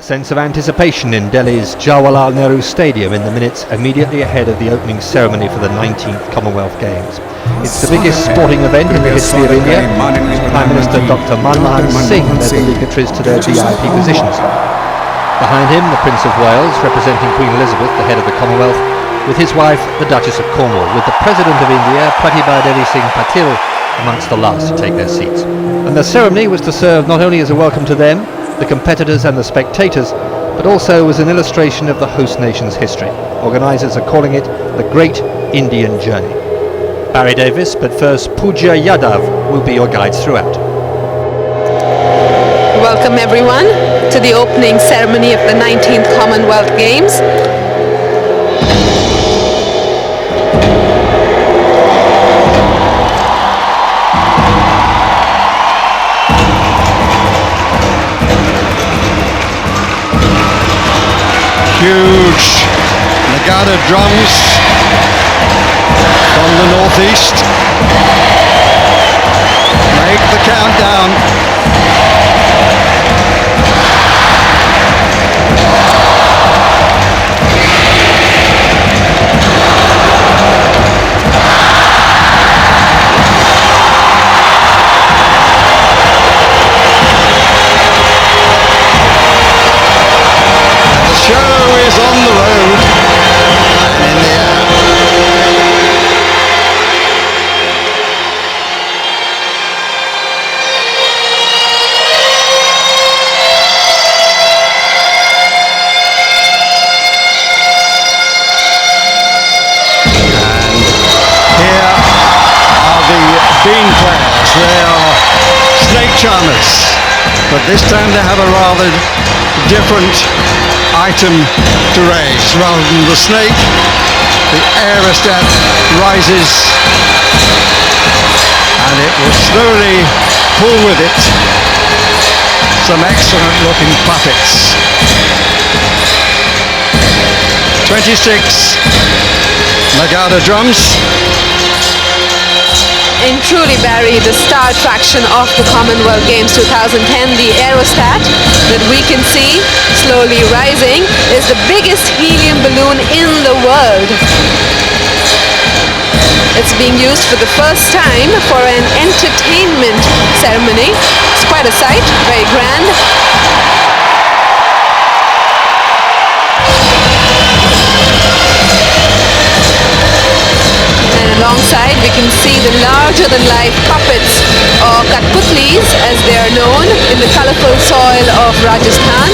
sense of anticipation in Delhi's Jawaharlal Nehru Stadium in the minutes immediately ahead of the opening ceremony for the 19th Commonwealth Games. It's the biggest sporting event in the history of India. Prime Minister Dr. Manmohan Singh led the dignitaries to their VIP positions. Behind him, the Prince of Wales, representing Queen Elizabeth, the head of the Commonwealth, with his wife, the Duchess of Cornwall, with the President of India, Pratibha Devi Singh Patil, amongst the last to take their seats. And the ceremony was to serve not only as a welcome to them, the competitors and the spectators, but also as an illustration of the host nation's history. Organisers are calling it the Great Indian Journey. Barry Davis, but first Pooja Yadav will be your guides throughout. Welcome everyone to the opening ceremony of the 19th Commonwealth Games. Huge Nagada drums from the northeast make the countdown. The show is on the road and in the air. And here are the bean players. They are snake charmers, but this time they have a rather different item to raise. Rather than the snake, the aerostat rises and it will slowly pull with it some excellent looking puppets. 26 Nagada drums. And truly, Barry, the star attraction of the Commonwealth Games 2010, the aerostat that we can see slowly rising, is the biggest helium balloon in the world. It's being used for the first time for an entertainment ceremony. It's quite a sight, very grand. Alongside, we can see the larger-than-life puppets, or Kathputlis as they are known, in the colourful soil of Rajasthan.